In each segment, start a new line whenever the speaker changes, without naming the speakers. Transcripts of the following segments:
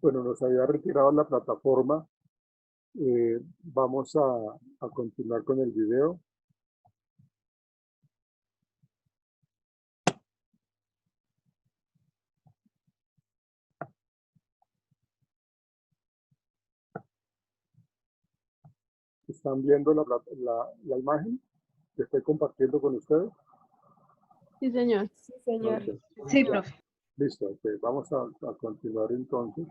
Bueno, nos había retirado la plataforma. Vamos a continuar con el video. ¿Están viendo la imagen que estoy compartiendo con ustedes?
Sí, señor.
Sí, señor.
Okay.
Sí, profe.
Listo, okay. Vamos a continuar entonces.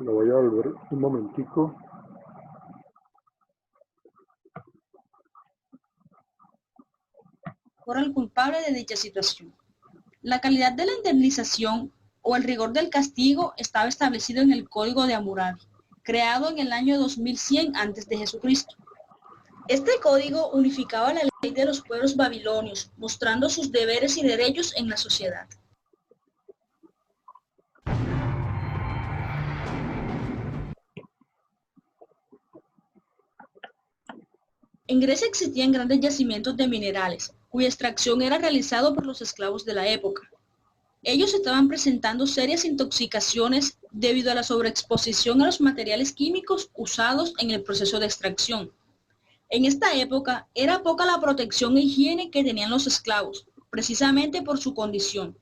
Lo voy a volver un momentico.
Por el culpable de dicha situación. La calidad de la indemnización o el rigor del castigo estaba establecido en el Código de Hammurabi, creado en el año 2100 a.C. Este código unificaba la ley de los pueblos babilonios, mostrando sus deberes y derechos en la sociedad. En Grecia existían grandes yacimientos de minerales, cuya extracción era realizada por los esclavos de la época. Ellos estaban presentando serias intoxicaciones debido a la sobreexposición a los materiales químicos usados en el proceso de extracción. En esta época era poca la protección e higiene que tenían los esclavos, precisamente por su condición.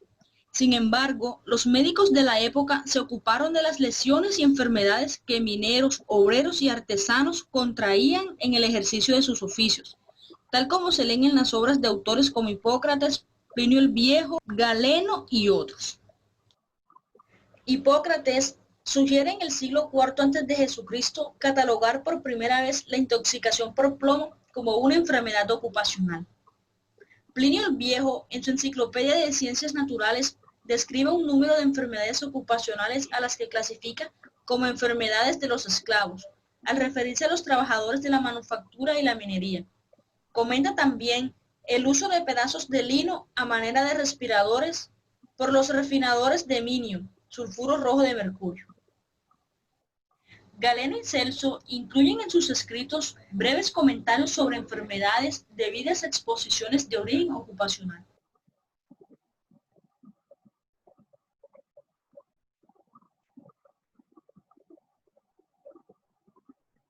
Sin embargo, los médicos de la época se ocuparon de las lesiones y enfermedades que mineros, obreros y artesanos contraían en el ejercicio de sus oficios, tal como se leen en las obras de autores como Hipócrates, Plinio el Viejo, Galeno y otros. Hipócrates sugiere en el siglo IV a.C. catalogar por primera vez la intoxicación por plomo como una enfermedad ocupacional. Plinio el Viejo, en su Enciclopedia de Ciencias Naturales, describe un número de enfermedades ocupacionales a las que clasifica como enfermedades de los esclavos, al referirse a los trabajadores de la manufactura y la minería. Comenta también el uso de pedazos de lino a manera de respiradores por los refinadores de minio, sulfuro rojo de mercurio. Galeno y Celso incluyen en sus escritos breves comentarios sobre enfermedades debidas a exposiciones de origen ocupacional.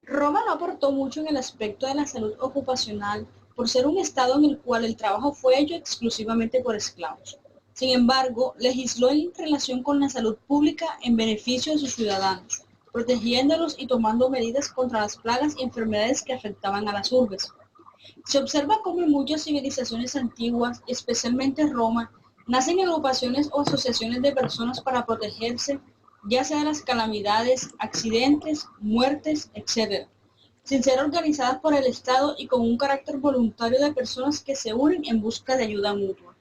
Roma no aportó mucho en el aspecto de la salud ocupacional por ser un estado en el cual el trabajo fue hecho exclusivamente por esclavos. Sin embargo, legisló en relación con la salud pública en beneficio de sus ciudadanos, protegiéndolos y tomando medidas contra las plagas y enfermedades que afectaban a las urbes. Se observa cómo en muchas civilizaciones antiguas, especialmente Roma, nacen agrupaciones o asociaciones de personas para protegerse, ya sea de las calamidades, accidentes, muertes, etc., sin ser organizadas por el Estado y con un carácter voluntario de personas que se unen en busca de ayuda mutua.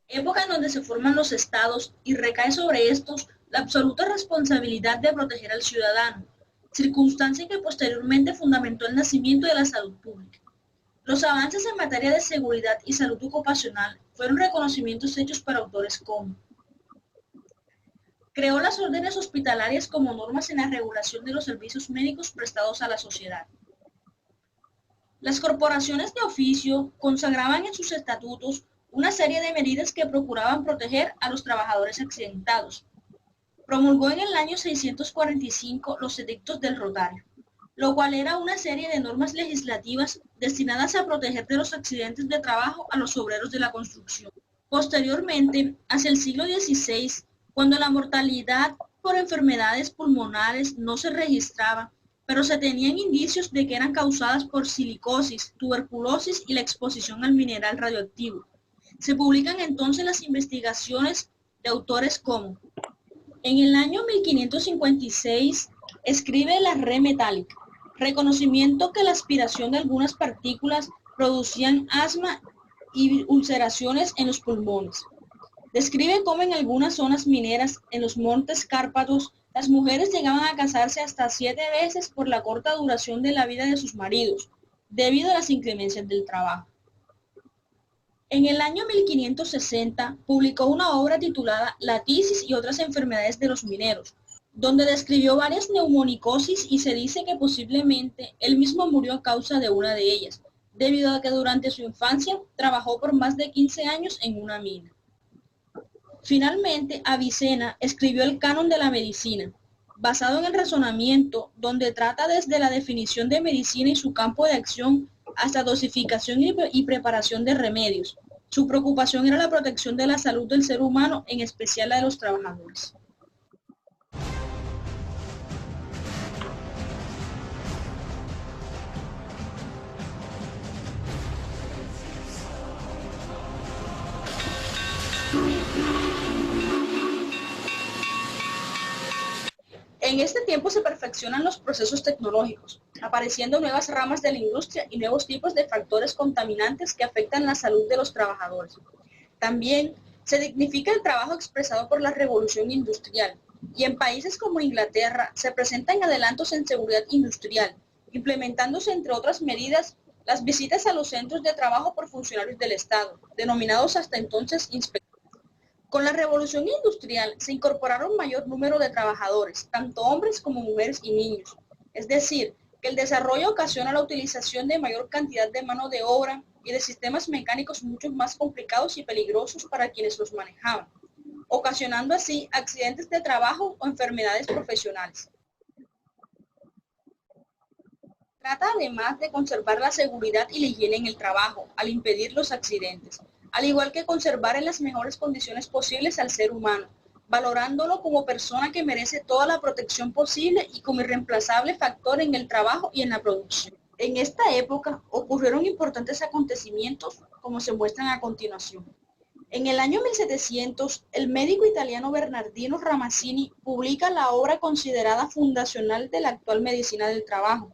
Época en donde se forman los estados y recae sobre estos la absoluta responsabilidad de proteger al ciudadano, circunstancia que posteriormente fundamentó el nacimiento de la salud pública. Los avances en materia de seguridad y salud ocupacional fueron reconocimientos hechos por autores como creó las órdenes hospitalarias como normas en la regulación de los servicios médicos prestados a la sociedad. Las corporaciones de oficio consagraban en sus estatutos una serie de medidas que procuraban proteger a los trabajadores accidentados. Promulgó en el año 645 los edictos del Rotario, lo cual era una serie de normas legislativas destinadas a proteger de los accidentes de trabajo a los obreros de la construcción. Posteriormente, hacia el siglo XVI, cuando la mortalidad por enfermedades pulmonares no se registraba, pero se tenían indicios de que eran causadas por silicosis, tuberculosis y la exposición al mineral radioactivo. Se publican entonces las investigaciones de autores como, en el año 1556, escribe la Re metálica, reconocimiento que la aspiración de algunas partículas producían asma y ulceraciones en los pulmones. Describe cómo en algunas zonas mineras, en los montes Cárpatos, las mujeres llegaban a casarse hasta 7 veces por la corta duración de la vida de sus maridos, debido a las inclemencias del trabajo. En el año 1560 publicó una obra titulada La tisis y otras enfermedades de los mineros, donde describió varias neumonicosis y se dice que posiblemente él mismo murió a causa de una de ellas, debido a que durante su infancia trabajó por más de 15 años en una mina. Finalmente, Avicena escribió el Canon de la Medicina, basado en el razonamiento, donde trata desde la definición de medicina y su campo de acción hasta dosificación y preparación de remedios. Su preocupación era la protección de la salud del ser humano, en especial la de los trabajadores. En este tiempo se perfeccionan los procesos tecnológicos, apareciendo nuevas ramas de la industria y nuevos tipos de factores contaminantes que afectan la salud de los trabajadores. También se dignifica el trabajo expresado por la revolución industrial, y en países como Inglaterra se presentan adelantos en seguridad industrial, implementándose entre otras medidas las visitas a los centros de trabajo por funcionarios del Estado, denominados hasta entonces inspectores. Con la revolución industrial se incorporaron mayor número de trabajadores, tanto hombres como mujeres y niños. Es decir, que el desarrollo ocasiona la utilización de mayor cantidad de mano de obra y de sistemas mecánicos mucho más complicados y peligrosos para quienes los manejaban, ocasionando así accidentes de trabajo o enfermedades profesionales. Trata además de conservar la seguridad y la higiene en el trabajo, al impedir los accidentes, al igual que conservar en las mejores condiciones posibles al ser humano, valorándolo como persona que merece toda la protección posible y como irreemplazable factor en el trabajo y en la producción. En esta época ocurrieron importantes acontecimientos, como se muestran a continuación. En el año 1700, el médico italiano Bernardino Ramazzini publica la obra considerada fundacional de la actual medicina del trabajo,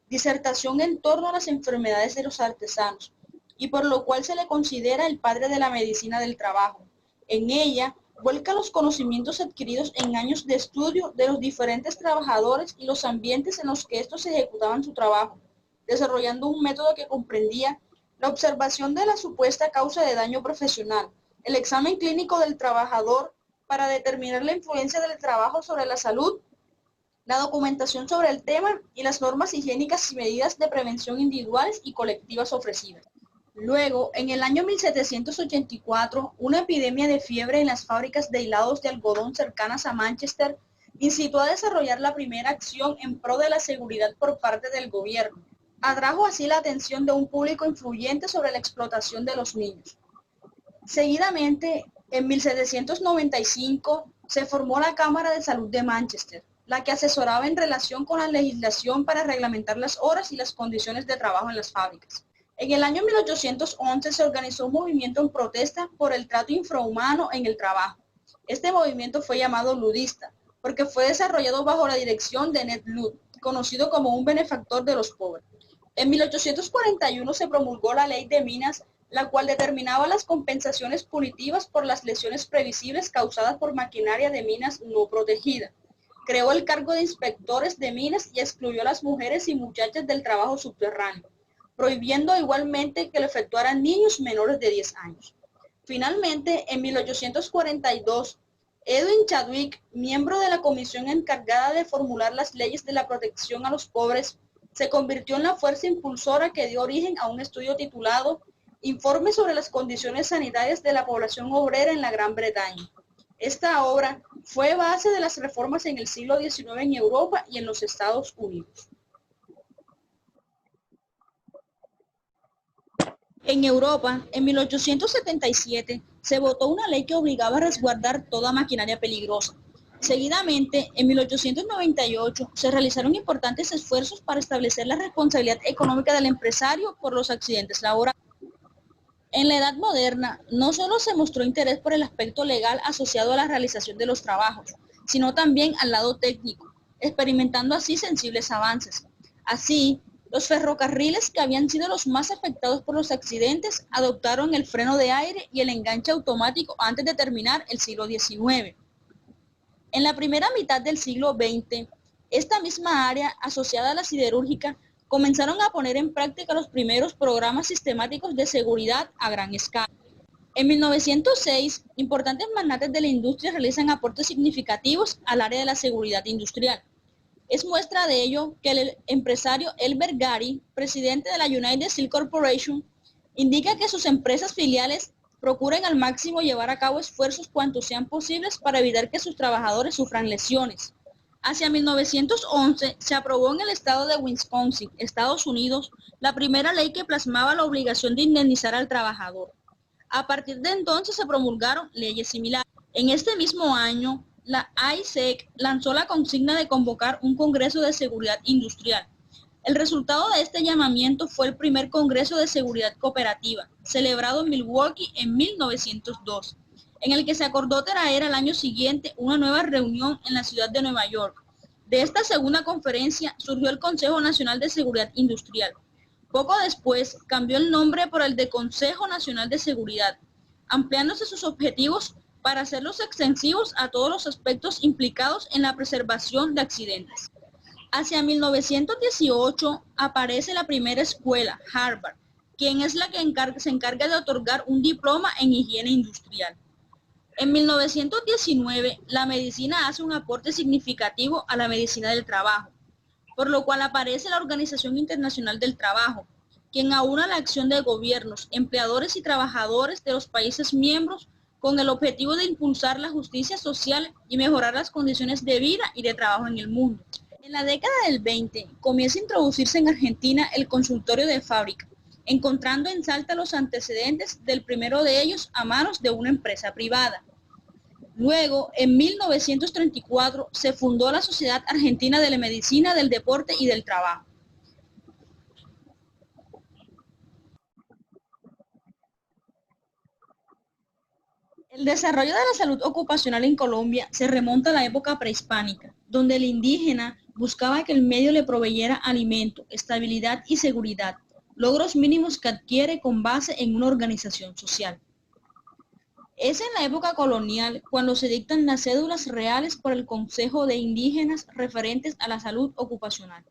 disertación en torno a las enfermedades de los artesanos, y por lo cual se le considera el padre de la medicina del trabajo. En ella, vuelca los conocimientos adquiridos en años de estudio de los diferentes trabajadores y los ambientes en los que estos ejecutaban su trabajo, desarrollando un método que comprendía la observación de la supuesta causa de daño profesional, el examen clínico del trabajador para determinar la influencia del trabajo sobre la salud, la documentación sobre el tema y las normas higiénicas y medidas de prevención individuales y colectivas ofrecidas. Luego, en el año 1784, una epidemia de fiebre en las fábricas de hilados de algodón cercanas a Manchester incitó a desarrollar la primera acción en pro de la seguridad por parte del gobierno. Atrajo así la atención de un público influyente sobre la explotación de los niños. Seguidamente, en 1795, se formó la Cámara de Salud de Manchester, la que asesoraba en relación con la legislación para reglamentar las horas y las condiciones de trabajo en las fábricas. En el año 1811 se organizó un movimiento en protesta por el trato infrahumano en el trabajo. Este movimiento fue llamado ludista, porque fue desarrollado bajo la dirección de Ned Ludd, conocido como un benefactor de los pobres. En 1841 se promulgó la Ley de Minas, la cual determinaba las compensaciones punitivas por las lesiones previsibles causadas por maquinaria de minas no protegida. Creó el cargo de inspectores de minas y excluyó a las mujeres y muchachas del trabajo subterráneo, prohibiendo igualmente que lo efectuaran niños menores de 10 años. Finalmente, en 1842, Edwin Chadwick, miembro de la comisión encargada de formular las leyes de la protección a los pobres, se convirtió en la fuerza impulsora que dio origen a un estudio titulado Informe sobre las condiciones sanitarias de la población obrera en la Gran Bretaña. Esta obra fue base de las reformas en el siglo XIX en Europa y en los Estados Unidos. En Europa, en 1877, se votó una ley que obligaba a resguardar toda maquinaria peligrosa. Seguidamente, en 1898, se realizaron importantes esfuerzos para establecer la responsabilidad económica del empresario por los accidentes laborales. En la Edad Moderna, no solo se mostró interés por el aspecto legal asociado a la realización de los trabajos, sino también al lado técnico, experimentando así sensibles avances. Así, los ferrocarriles, que habían sido los más afectados por los accidentes, adoptaron el freno de aire y el enganche automático antes de terminar el siglo XIX. En la primera mitad del siglo XX, esta misma área, asociada a la siderúrgica, comenzaron a poner en práctica los primeros programas sistemáticos de seguridad a gran escala. En 1906, importantes magnates de la industria realizan aportes significativos al área de la seguridad industrial. Es muestra de ello que el empresario Elbert Gary, presidente de la United Steel Corporation, indica que sus empresas filiales procuren al máximo llevar a cabo esfuerzos cuantos sean posibles para evitar que sus trabajadores sufran lesiones. Hacia 1911 se aprobó en el estado de Wisconsin, Estados Unidos, la primera ley que plasmaba la obligación de indemnizar al trabajador. A partir de entonces se promulgaron leyes similares. En este mismo año, la AISEC lanzó la consigna de convocar un Congreso de Seguridad Industrial. El resultado de este llamamiento fue el primer Congreso de Seguridad Cooperativa, celebrado en Milwaukee en 1902, en el que se acordó traer al año siguiente una nueva reunión en la ciudad de Nueva York. De esta segunda conferencia surgió el Consejo Nacional de Seguridad Industrial. Poco después cambió el nombre por el de Consejo Nacional de Seguridad, ampliándose sus objetivos para hacerlos extensivos a todos los aspectos implicados en la preservación de accidentes. Hacia 1918 aparece la primera escuela, Harvard, quien es la que se encarga de otorgar un diploma en higiene industrial. En 1919, la medicina hace un aporte significativo a la medicina del trabajo, por lo cual aparece la Organización Internacional del Trabajo, quien aúna la acción de gobiernos, empleadores y trabajadores de los países miembros con el objetivo de impulsar la justicia social y mejorar las condiciones de vida y de trabajo en el mundo. En la década del 20 comienza a introducirse en Argentina el consultorio de fábrica, encontrando en Salta los antecedentes del primero de ellos a manos de una empresa privada. Luego, en 1934, se fundó la Sociedad Argentina de la Medicina, del Deporte y del Trabajo. El desarrollo de la salud ocupacional en Colombia se remonta a la época prehispánica, donde el indígena buscaba que el medio le proveyera alimento, estabilidad y seguridad, logros mínimos que adquiere con base en una organización social. Es en la época colonial cuando se dictan las cédulas reales por el Consejo de Indígenas referentes a la salud ocupacional.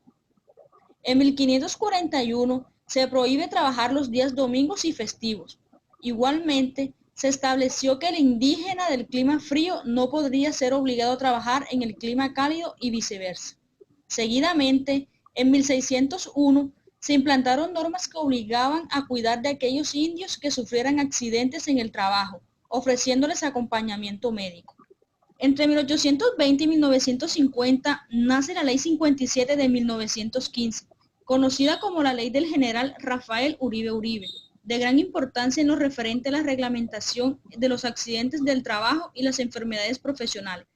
En 1541 se prohíbe trabajar los días domingos y festivos. Igualmente, se estableció que el indígena del clima frío no podría ser obligado a trabajar en el clima cálido y viceversa. Seguidamente, en 1601, se implantaron normas que obligaban a cuidar de aquellos indios que sufrieran accidentes en el trabajo, ofreciéndoles acompañamiento médico. Entre 1820 y 1950 nace la Ley 57 de 1915, conocida como la Ley del General Rafael Uribe Uribe, de gran importancia en lo referente a la reglamentación de los accidentes del trabajo y las enfermedades profesionales.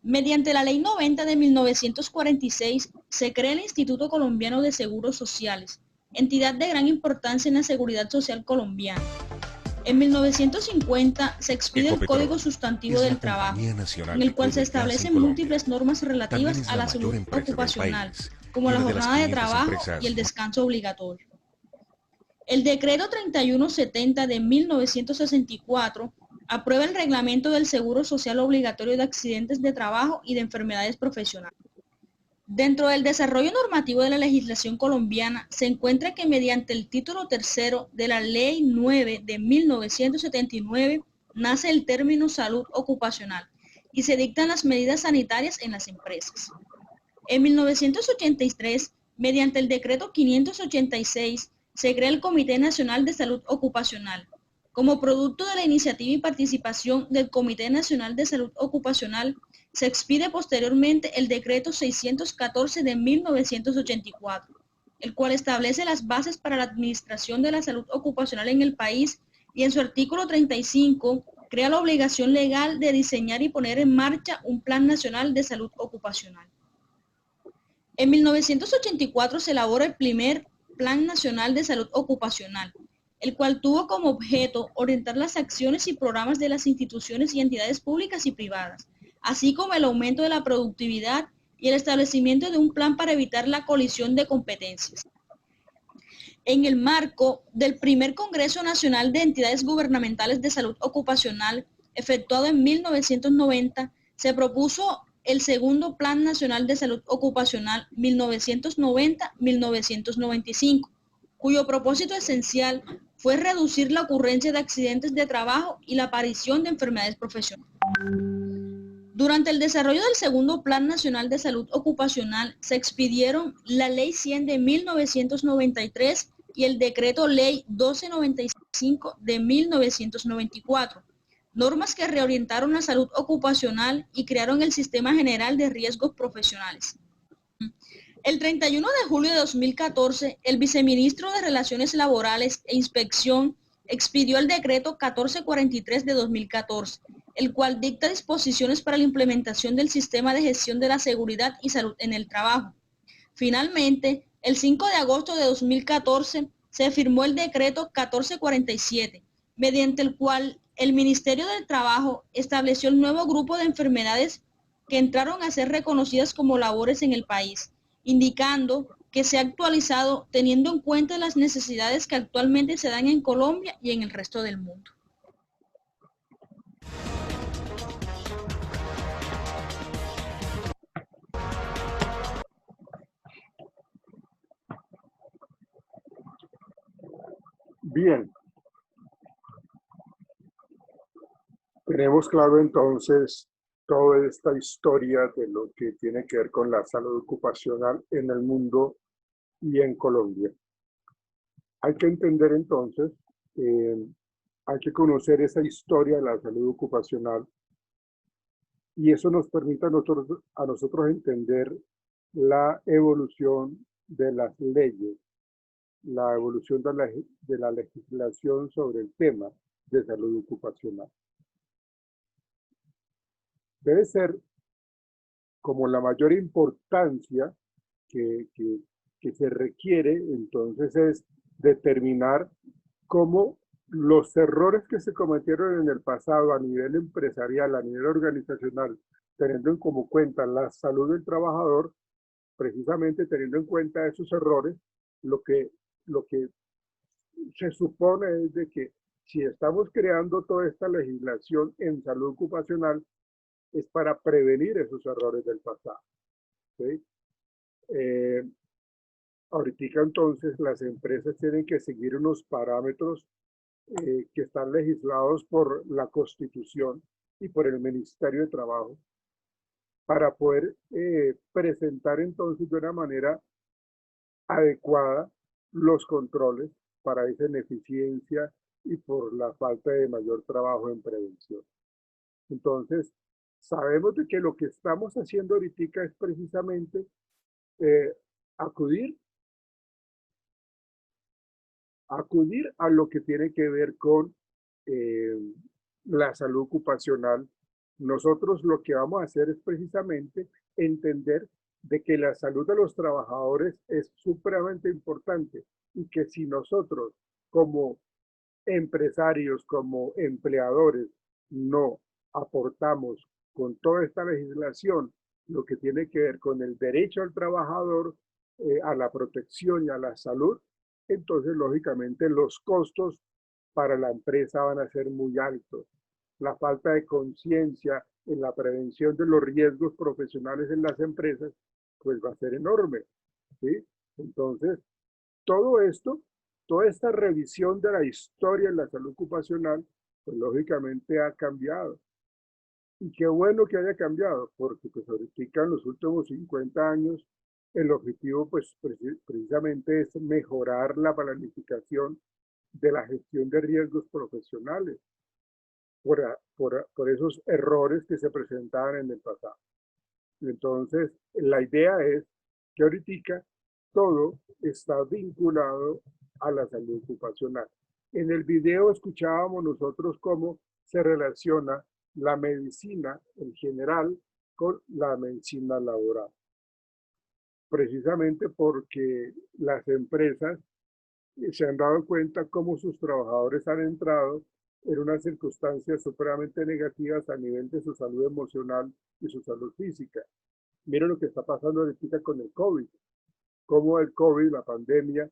Mediante la Ley 90 de 1946 se crea el Instituto Colombiano de Seguros Sociales, entidad de gran importancia en la seguridad social colombiana. En 1950 se expide el Código Sustantivo del Trabajo, en el cual se establecen múltiples normas relativas a la salud ocupacional, como la jornada de trabajo y el descanso obligatorio. El Decreto 3170 de 1964 aprueba el reglamento del Seguro Social Obligatorio de Accidentes de Trabajo y de Enfermedades Profesionales. Dentro del desarrollo normativo de la legislación colombiana se encuentra que mediante el título tercero de la Ley 9 de 1979 nace el término salud ocupacional y se dictan las medidas sanitarias en las empresas. En 1983, mediante el decreto 586, se crea el Comité Nacional de Salud Ocupacional. Como producto de la iniciativa y participación del Comité Nacional de Salud Ocupacional, se expide posteriormente el decreto 614 de 1984, el cual establece las bases para la administración de la salud ocupacional en el país y en su artículo 35 crea la obligación legal de diseñar y poner en marcha un Plan Nacional de Salud Ocupacional. En 1984 se elabora el primer Plan Nacional de Salud Ocupacional, el cual tuvo como objeto orientar las acciones y programas de las instituciones y entidades públicas y privadas, así como el aumento de la productividad y el establecimiento de un plan para evitar la colisión de competencias. En el marco del primer Congreso Nacional de Entidades Gubernamentales de Salud Ocupacional, efectuado en 1990, se propuso el segundo Plan Nacional de Salud Ocupacional 1990-1995, cuyo propósito esencial fue reducir la ocurrencia de accidentes de trabajo y la aparición de enfermedades profesionales. Durante el desarrollo del segundo Plan Nacional de Salud Ocupacional se expidieron la Ley 100 de 1993 y el Decreto Ley 1295 de 1994, normas que reorientaron la salud ocupacional y crearon el Sistema General de Riesgos Profesionales. El 31 de julio de 2014, el viceministro de Relaciones Laborales e Inspección expidió el Decreto 1443 de 2014, el cual dicta disposiciones para la implementación del Sistema de Gestión de la Seguridad y Salud en el Trabajo. Finalmente, el 5 de agosto de 2014 se firmó el Decreto 1447, mediante el cual el Ministerio del Trabajo estableció el nuevo grupo de enfermedades que entraron a ser reconocidas como labores en el país, indicando que se ha actualizado teniendo en cuenta las necesidades que actualmente se dan en Colombia y en el resto del mundo.
Bien. Tenemos claro entonces toda esta historia de lo que tiene que ver con la salud ocupacional en el mundo y en Colombia. Hay que entender entonces, hay que conocer esa historia de la salud ocupacional y eso nos permite a nosotros entender la evolución de las leyes, la evolución de la legislación sobre el tema de salud ocupacional. Debe ser como la mayor importancia que se requiere, entonces, es determinar cómo los errores que se cometieron en el pasado a nivel empresarial, a nivel organizacional, teniendo en como cuenta la salud del trabajador, precisamente teniendo en cuenta esos errores, lo que se supone es de que si estamos creando toda esta legislación en salud ocupacional, es para prevenir esos errores del pasado. ¿Sí? Ahorita entonces las empresas tienen que seguir unos parámetros que están legislados por la Constitución y por el Ministerio de Trabajo para poder presentar entonces de una manera adecuada los controles para esa ineficiencia y por la falta de mayor trabajo en prevención. Entonces, sabemos de que lo que estamos haciendo ahorita es precisamente acudir a lo que tiene que ver con la salud ocupacional. Nosotros lo que vamos a hacer es precisamente entender de que la salud de los trabajadores es supremamente importante y que si nosotros como empresarios, como empleadores, no aportamos con toda esta legislación lo que tiene que ver con el derecho al trabajador, a la protección y a la salud, entonces lógicamente los costos para la empresa van a ser muy altos. La falta de conciencia en la prevención de los riesgos profesionales en las empresas, pues va a ser enorme, ¿sí? Entonces, todo esto, toda esta revisión de la historia en la salud ocupacional, pues lógicamente ha cambiado. Y qué bueno que haya cambiado, porque pues ahorita en los últimos 50 años el objetivo pues precisamente es mejorar la planificación de la gestión de riesgos profesionales por esos errores que se presentaban en el pasado. Entonces, la idea es que ahorita todo está vinculado a la salud ocupacional. En el video escuchábamos nosotros cómo se relaciona la medicina en general con la medicina laboral. Precisamente porque las empresas se han dado cuenta cómo sus trabajadores han entrado en unas circunstancias supremamente negativas a nivel de su salud emocional y su salud física. Miren lo que está pasando ahorita con el COVID. Cómo el COVID, la pandemia,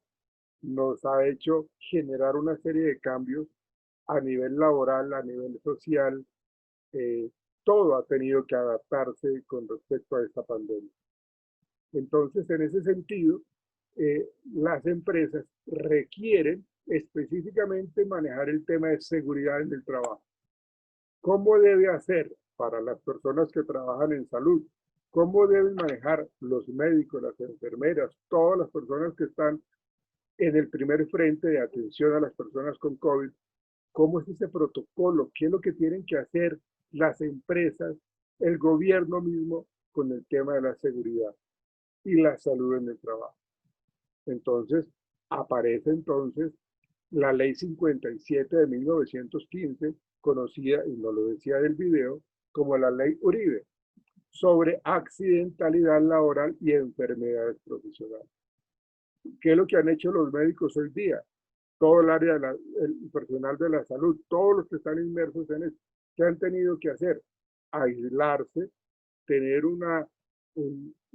nos ha hecho generar una serie de cambios a nivel laboral, a nivel social. Todo ha tenido que adaptarse con respecto a esta pandemia. Entonces, en ese sentido, las empresas requieren específicamente manejar el tema de seguridad en el trabajo. ¿Cómo debe hacer para las personas que trabajan en salud? ¿Cómo deben manejar los médicos, las enfermeras, todas las personas que están en el primer frente de atención a las personas con COVID? ¿Cómo es ese protocolo? ¿Qué es lo que tienen que hacer las empresas, el gobierno mismo con el tema de la seguridad y la salud en el trabajo? Entonces, aparece entonces la ley 57 de 1915, conocida, y nos lo decía del video, como la ley Uribe, sobre accidentalidad laboral y enfermedades profesionales. ¿Qué es lo que han hecho los médicos hoy día? Todo el área, el personal de la salud, todos los que están inmersos en esto, ¿qué han tenido que hacer? Aislarse, tener unas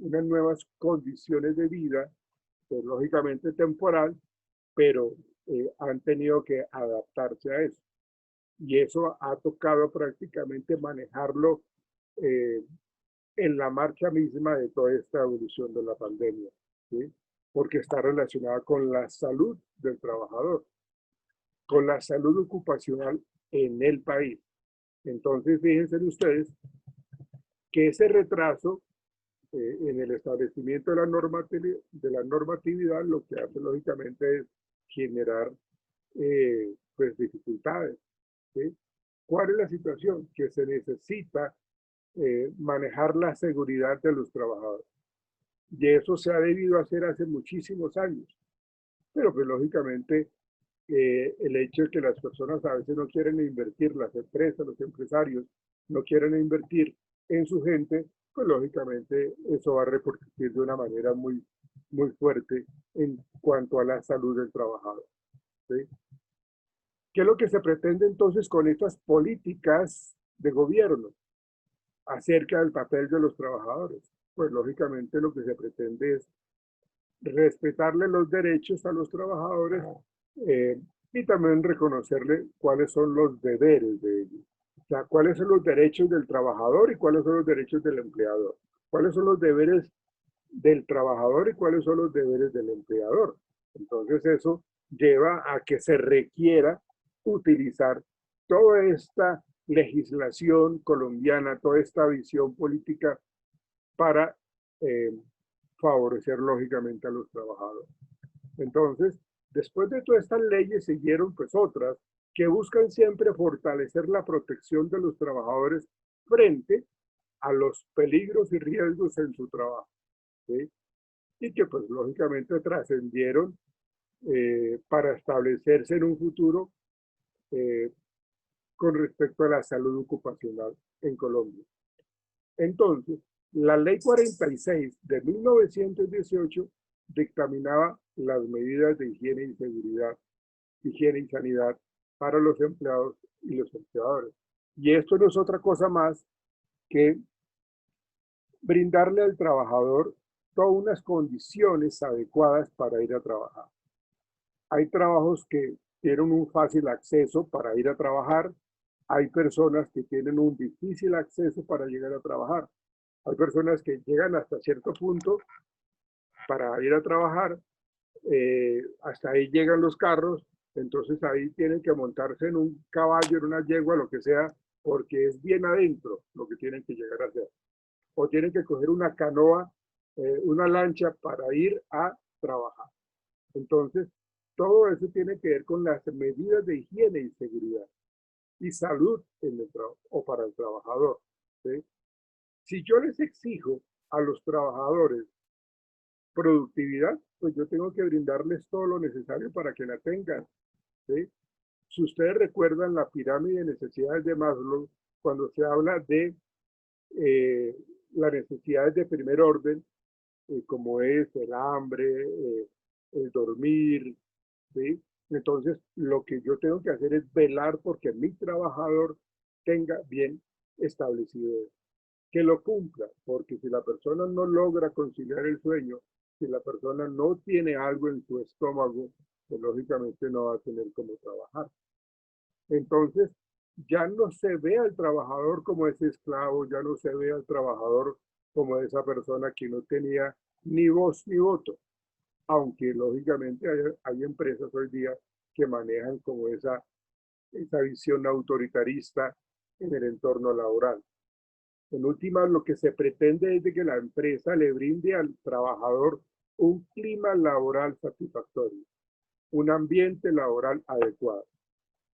nuevas condiciones de vida, pues, lógicamente temporal, pero han tenido que adaptarse a eso. Y eso ha tocado prácticamente manejarlo en la marcha misma de toda esta evolución de la pandemia, ¿sí? Porque está relacionada con la salud del trabajador, con la salud ocupacional en el país. Entonces, fíjense ustedes que ese retraso en el establecimiento de la normatividad lo que hace lógicamente es generar pues dificultades, ¿sí? ¿Cuál es la situación? Que se necesita manejar la seguridad de los trabajadores. Y eso se ha debido hacer hace muchísimos años. Pero pues lógicamente el hecho de que las personas a veces no quieren invertir, las empresas, los empresarios no quieren invertir en su gente, pues lógicamente eso va a repercutir de una manera muy, muy fuerte en cuanto a la salud del trabajador, ¿sí? ¿Qué es lo que se pretende entonces con estas políticas de gobierno acerca del papel de los trabajadores? Pues lógicamente lo que se pretende es respetarle los derechos a los trabajadores y también reconocerle cuáles son los deberes de ellos. O sea, cuáles son los derechos del trabajador y cuáles son los derechos del empleador. Cuáles son los deberes del trabajador y cuáles son los deberes del empleador. Entonces eso lleva a que se requiera utilizar toda esta legislación colombiana, toda esta visión política para favorecer lógicamente a los trabajadores. Entonces, después de todas estas leyes siguieron pues otras que buscan siempre fortalecer la protección de los trabajadores frente a los peligros y riesgos en su trabajo, ¿sí? Y que pues lógicamente trascendieron para establecerse en un futuro con respecto a la salud ocupacional en Colombia. Entonces, la ley 46 de 1918 dictaminaba las medidas de higiene y seguridad, higiene y sanidad para los empleados y los empleadores. Y esto no es otra cosa más que brindarle al trabajador todas unas condiciones adecuadas para ir a trabajar. Hay trabajos que tienen un fácil acceso para ir a trabajar. Hay personas que tienen un difícil acceso para llegar a trabajar. Hay personas que llegan hasta cierto punto para ir a trabajar. Hasta ahí llegan los carros. Entonces ahí tienen que montarse en un caballo, en una yegua, lo que sea, porque es bien adentro lo que tienen que llegar a hacer. O tienen que coger una canoa, una lancha para ir a trabajar. Entonces, todo eso tiene que ver con las medidas de higiene y seguridad y salud en el o para el trabajador, ¿sí? Si yo les exijo a los trabajadores productividad, pues yo tengo que brindarles todo lo necesario para que la tengan, ¿sí? Si ustedes recuerdan la pirámide de necesidades de Maslow, cuando se habla de las necesidades de primer orden, como es el hambre, el dormir, ¿sí? Entonces, lo que yo tengo que hacer es velar porque mi trabajador tenga bien establecido eso, que lo cumpla, porque si la persona no logra conciliar el sueño, si la persona no tiene algo en su estómago, pues lógicamente no va a tener cómo trabajar. Entonces, ya no se ve al trabajador como ese esclavo, ya no se ve al trabajador como esa persona que no tenía ni voz ni voto, aunque lógicamente hay empresas hoy día que manejan como esa visión autoritarista en el entorno laboral. En última, lo que se pretende es de que la empresa le brinde al trabajador un clima laboral satisfactorio, un ambiente laboral adecuado.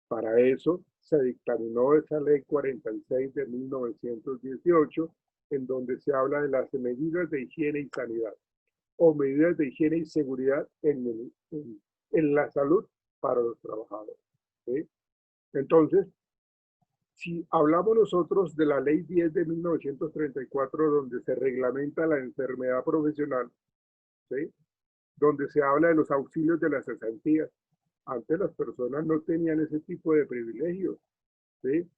Para eso se dictaminó esa ley 46 de 1918, en donde se habla de las medidas de higiene y sanidad, o medidas de higiene y seguridad en la salud para los trabajadores. ¿Sí? Entonces, si hablamos nosotros de la Ley 10 de 1934, donde se reglamenta la enfermedad profesional, ¿sí? Donde se habla de los auxilios de las cesantías, antes las personas no tenían ese tipo de privilegios, ¿sí?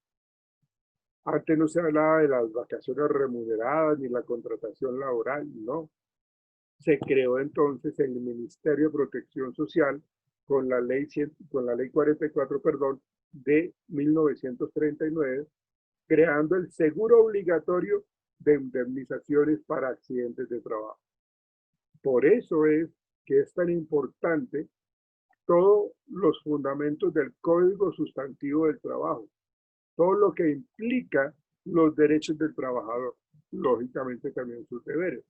Antes no se hablaba de las vacaciones remuneradas ni la contratación laboral, no. Se creó entonces el Ministerio de Protección Social con la ley 44, perdón, de 1939, creando el seguro obligatorio de indemnizaciones para accidentes de trabajo. Por eso es que es tan importante todos los fundamentos del Código Sustantivo del Trabajo, todo lo que implica los derechos del trabajador, lógicamente también sus deberes,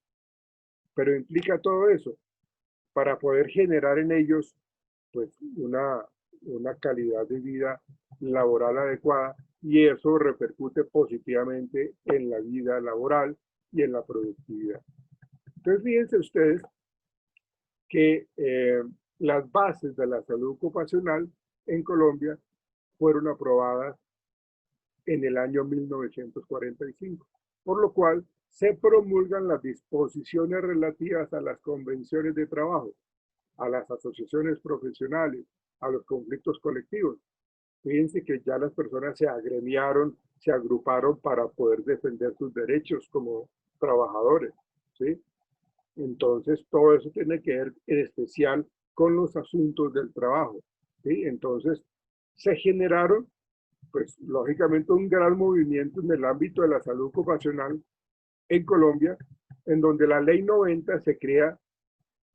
pero implica todo eso para poder generar en ellos pues una calidad de vida laboral adecuada, y eso repercute positivamente en la vida laboral y en la productividad. Entonces fíjense ustedes que las bases de la salud ocupacional en Colombia fueron aprobadas en el año 1945, por lo cual se promulgan las disposiciones relativas a las convenciones de trabajo, a las asociaciones profesionales, a los conflictos colectivos. Fíjense que ya las personas se agremiaron, se agruparon para poder defender sus derechos como trabajadores, ¿sí? Entonces, todo eso tiene que ver en especial con los asuntos del trabajo, ¿sí? Entonces, se generaron, pues, lógicamente un gran movimiento en el ámbito de la salud ocupacional en Colombia, en donde la Ley 90 se crea,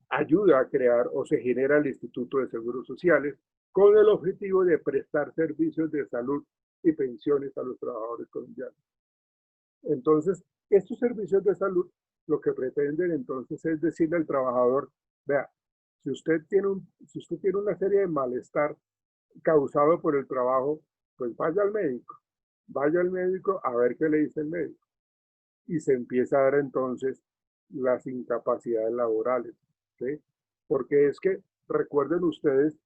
ayuda a crear o se genera el Instituto de Seguros Sociales con el objetivo de prestar servicios de salud y pensiones a los trabajadores colombianos. Entonces, estos servicios de salud lo que pretenden entonces es decirle al trabajador, vea, si usted tiene una serie de malestar causado por el trabajo, pues vaya al médico a ver qué le dice el médico. Y se empieza a dar entonces las incapacidades laborales, ¿sí? Porque es que recuerden ustedes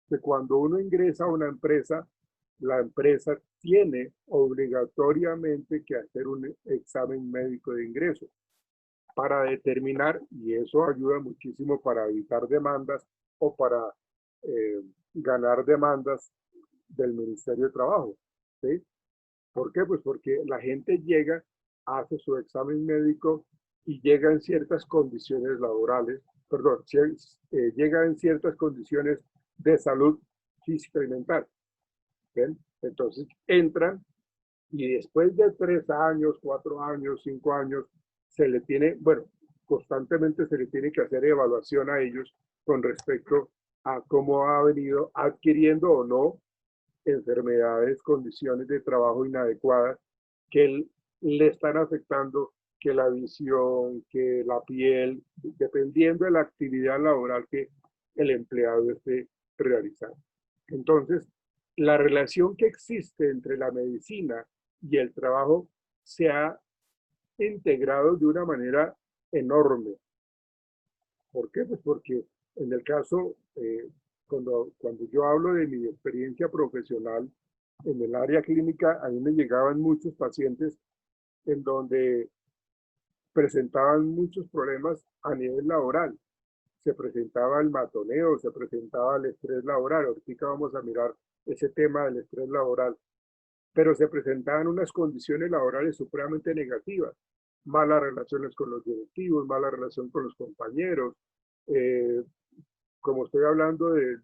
que cuando uno ingresa a una empresa, la empresa tiene obligatoriamente que hacer un examen médico de ingreso para determinar, y eso ayuda muchísimo para evitar demandas o para ganar demandas del Ministerio de Trabajo, ¿sí? ¿Por qué? Pues porque la gente llega, hace su examen médico y llega en ciertas condiciones laborales, perdón, llega en ciertas condiciones de salud física y mental. ¿Ven? Entonces entran y después de 3 años, 4 años, 5 años, se le tiene, bueno, constantemente se le tiene que hacer evaluación a ellos con respecto a cómo ha venido adquiriendo o no enfermedades, condiciones de trabajo inadecuadas que le están afectando, que la visión, que la piel, dependiendo de la actividad laboral que el empleado esté realizando. Entonces, la relación que existe entre la medicina y el trabajo se ha integrado de una manera enorme. ¿Por qué? Pues porque en el caso, cuando yo hablo de mi experiencia profesional en el área clínica, a mí me llegaban muchos pacientes en donde presentaban muchos problemas a nivel laboral. Se presentaba el matoneo, se presentaba el estrés laboral. Ahorita vamos a mirar ese tema del estrés laboral. Pero se presentaban unas condiciones laborales supremamente negativas. Malas relaciones con los directivos, mala relación con los compañeros. Como estoy hablando de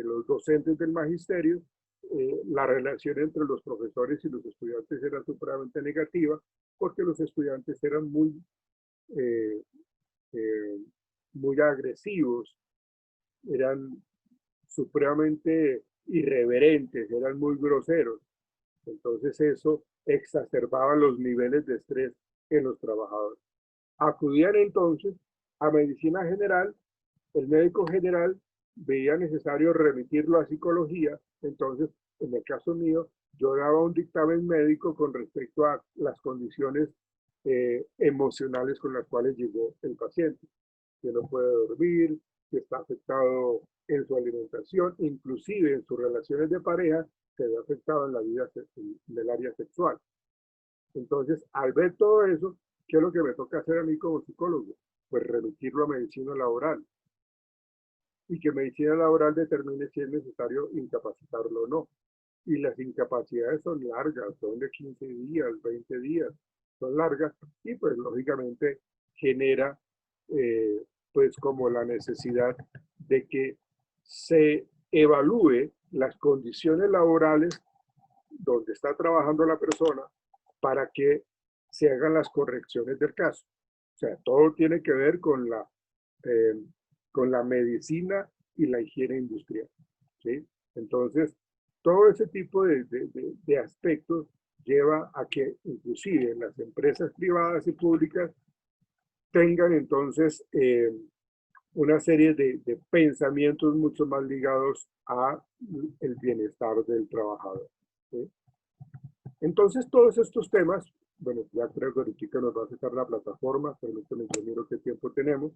los docentes del magisterio, la relación entre los profesores y los estudiantes era supremamente negativa porque los estudiantes eran muy agresivos, eran supremamente irreverentes, eran muy groseros. Entonces eso exacerbaba los niveles de estrés en los trabajadores. Acudían entonces a medicina general, el médico general veía necesario remitirlo a psicología, entonces en el caso mío yo daba un dictamen médico con respecto a las condiciones emocionales con las cuales llegó el paciente, que no puede dormir, que está afectado en su alimentación, inclusive en sus relaciones de pareja, se ve afectado en la vida en el área sexual. Entonces, al ver todo eso, ¿qué es lo que me toca hacer a mí como psicólogo? Pues remitirlo a medicina laboral y que medicina laboral determine si es necesario incapacitarlo o no. Y las incapacidades son largas, son de 15 días, 20 días, son largas y pues lógicamente genera pues como la necesidad de que se evalúe las condiciones laborales donde está trabajando la persona para que se hagan las correcciones del caso. O sea, todo tiene que ver eh, con la medicina y la higiene industrial, ¿sí? Entonces, todo ese tipo de aspectos lleva a que inclusive las empresas privadas y públicas tengan entonces una serie de pensamientos mucho más ligados a el bienestar del trabajador, ¿sí? Entonces, todos estos temas, bueno, ya creo que ahorita nos va a sacar la plataforma, permítanme que miro qué tiempo tenemos.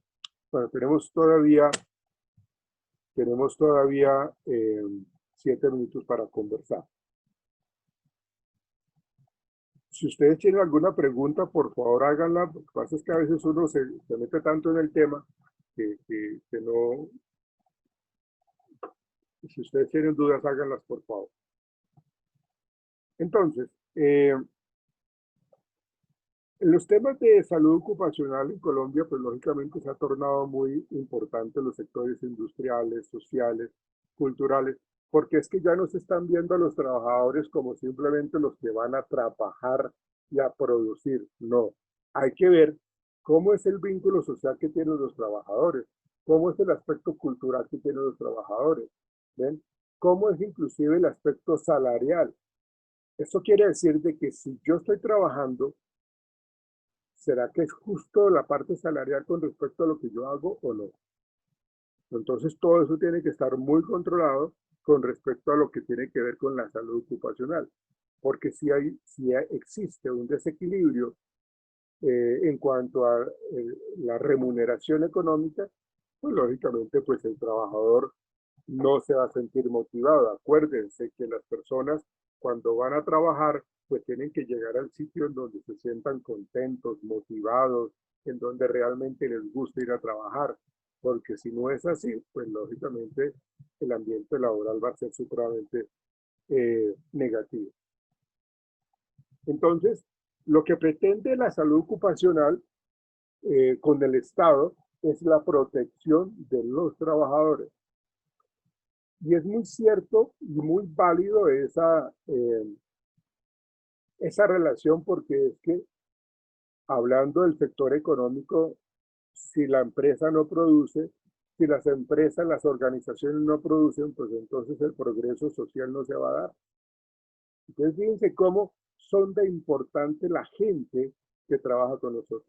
Bueno, tenemos todavía 7 minutos para conversar. Si ustedes tienen alguna pregunta, por favor háganla. Lo que pasa es que a veces uno se mete tanto en el tema que no... Si ustedes tienen dudas, háganlas, por favor. Entonces, en los temas de salud ocupacional en Colombia, pues lógicamente se ha tornado muy importante los sectores industriales, sociales, culturales, porque es que ya no se están viendo a los trabajadores como simplemente los que van a trabajar y a producir. No, hay que ver cómo es el vínculo social que tienen los trabajadores, cómo es el aspecto cultural que tienen los trabajadores, ¿ven? Cómo es inclusive el aspecto salarial. Eso quiere decir de que si yo estoy trabajando, ¿será que es justo la parte salarial con respecto a lo que yo hago o no? Entonces todo eso tiene que estar muy controlado con respecto a lo que tiene que ver con la salud ocupacional. Porque si existe un desequilibrio en cuanto a la remuneración económica, pues lógicamente pues el trabajador no se va a sentir motivado. Acuérdense que las personas cuando van a trabajar pues tienen que llegar al sitio en donde se sientan contentos, motivados, en donde realmente les gusta ir a trabajar, porque si no es así, pues lógicamente el ambiente laboral va a ser supremamente negativo. Entonces, lo que pretende la salud ocupacional con el Estado es la protección de los trabajadores. Y es muy cierto y muy válido esa relación, porque es que hablando del sector económico, si la empresa no produce, si las empresas, las organizaciones no producen, pues entonces el progreso social no se va a dar. Entonces fíjense cómo son de importante la gente que trabaja con nosotros,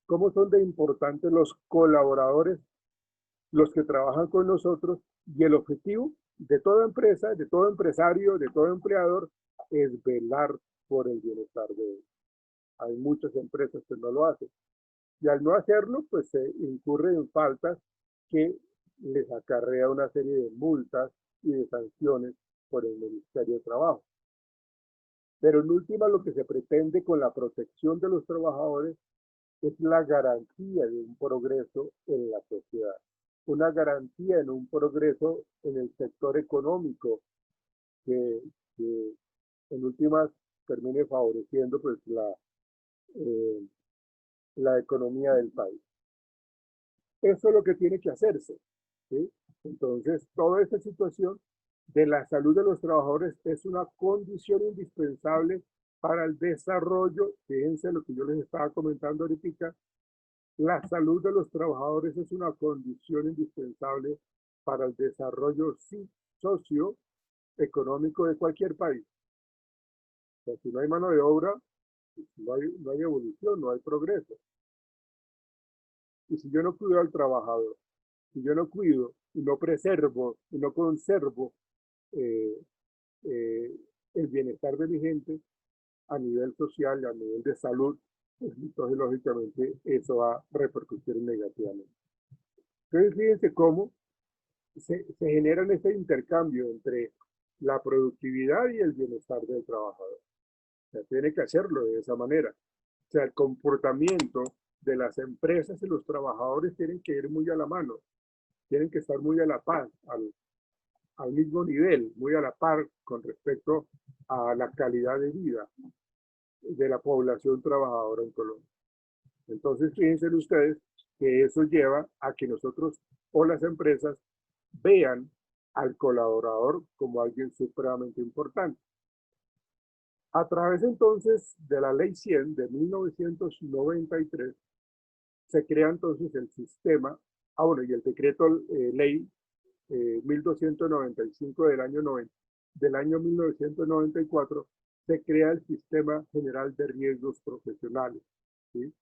cómo son de importantes los colaboradores, los que trabajan con nosotros, y el objetivo de toda empresa, de todo empresario, de todo empleador, es velar por el bienestar de ellos. Hay muchas empresas que no lo hacen. Y al no hacerlo, pues se incurre en faltas que les acarrea una serie de multas y de sanciones por el Ministerio de Trabajo. Pero en última, lo que se pretende con la protección de los trabajadores es la garantía de un progreso en la sociedad, una garantía en un progreso en el sector económico que en últimas termine favoreciendo pues la economía del país. Eso es lo que tiene que hacerse, ¿sí? Entonces, toda esta situación de la salud de los trabajadores es una condición indispensable para el desarrollo. Fíjense lo que yo les estaba comentando ahorita. La salud de los trabajadores es una condición indispensable para el desarrollo socioeconómico de cualquier país. O sea, si no hay mano de obra, no hay evolución, no hay progreso. Y si yo no cuido al trabajador, si yo no cuido y no preservo y no conservo eh, el bienestar de mi gente a nivel social y a nivel de salud, pues entonces lógicamente eso va a repercutir negativamente. Entonces fíjense cómo se generan este intercambio entre la productividad y el bienestar del trabajador. O sea, tiene que hacerlo de esa manera. O sea, el comportamiento de las empresas y los trabajadores tienen que ir muy a la mano, tienen que estar muy a la par, al mismo nivel, muy a la par con respecto a la calidad de vida de la población trabajadora en Colombia. Entonces, fíjense ustedes que eso lleva a que nosotros o las empresas vean al colaborador como alguien supremamente importante. A través entonces de la Ley 100 de 1993, se crea entonces el sistema, y el decreto ley 1295 del año 1994, se crea el Sistema General de Riesgos Profesionales, ¿sí?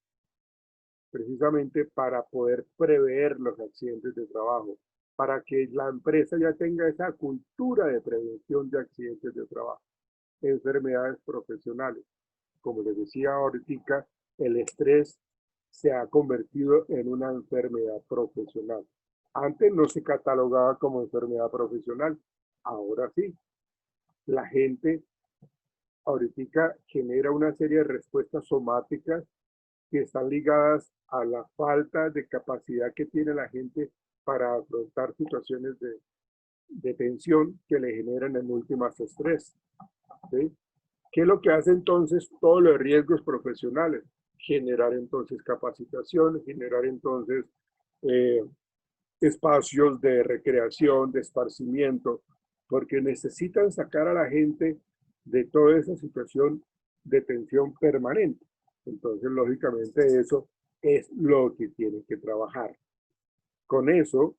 Precisamente para poder prever los accidentes de trabajo, para que la empresa ya tenga esa cultura de prevención de accidentes de trabajo, enfermedades profesionales. Como les decía ahorita, el estrés se ha convertido en una enfermedad profesional. Antes no se catalogaba como enfermedad profesional, ahora sí. La gente ahorita genera una serie de respuestas somáticas que están ligadas a la falta de capacidad que tiene la gente para afrontar situaciones de tensión que le generan en últimas estrés, ¿sí? ¿Qué es lo que hace entonces todos los riesgos profesionales? Generar entonces capacitación, generar entonces espacios de recreación, de esparcimiento, porque necesitan sacar a la gente de toda esa situación de tensión permanente. Entonces, lógicamente, eso es lo que tienen que trabajar. Con eso,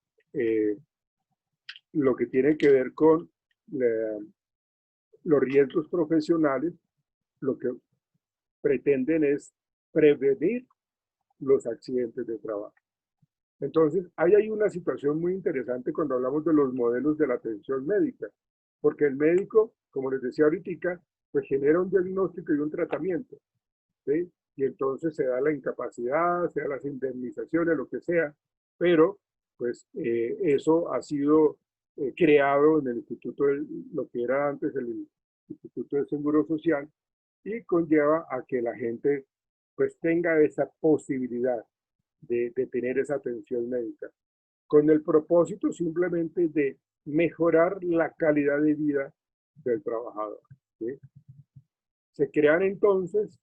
lo que tiene que ver con los riesgos profesionales, lo que pretenden es prevenir los accidentes de trabajo. Entonces, ahí hay una situación muy interesante cuando hablamos de los modelos de la atención médica, porque el médico, como les decía ahorita, pues genera un diagnóstico y un tratamiento, ¿sí? Y entonces se da la incapacidad, se da las indemnizaciones, lo que sea, pero pues eso ha sido creado en el Instituto, lo que era antes el Instituto de Seguro Social, y conlleva a que la gente pues tenga esa posibilidad de tener esa atención médica, con el propósito simplemente de mejorar la calidad de vida del trabajador, ¿sí? Se crean entonces,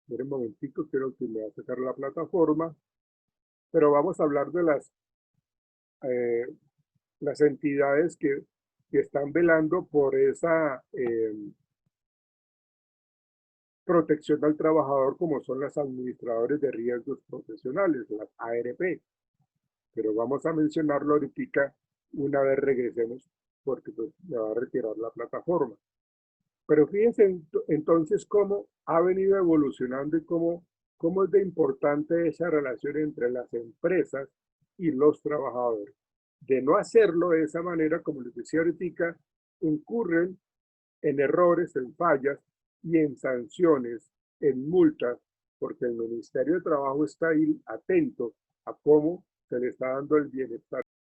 un momentico, creo que me va a sacar la plataforma, pero vamos a hablar de las entidades que están velando por esa protección al trabajador, como son las administradores de riesgos profesionales, las ARP. Pero vamos a mencionarlo ahorita una vez regresemos, porque pues me va a retirar la plataforma. Pero fíjense entonces cómo ha venido evolucionando y cómo es de importante esa relación entre las empresas y los trabajadores. De no hacerlo de esa manera, como les decía ahorita, incurren en errores, en fallas y en sanciones, en multas, porque el Ministerio de Trabajo está ahí atento a cómo se le está dando el bienestar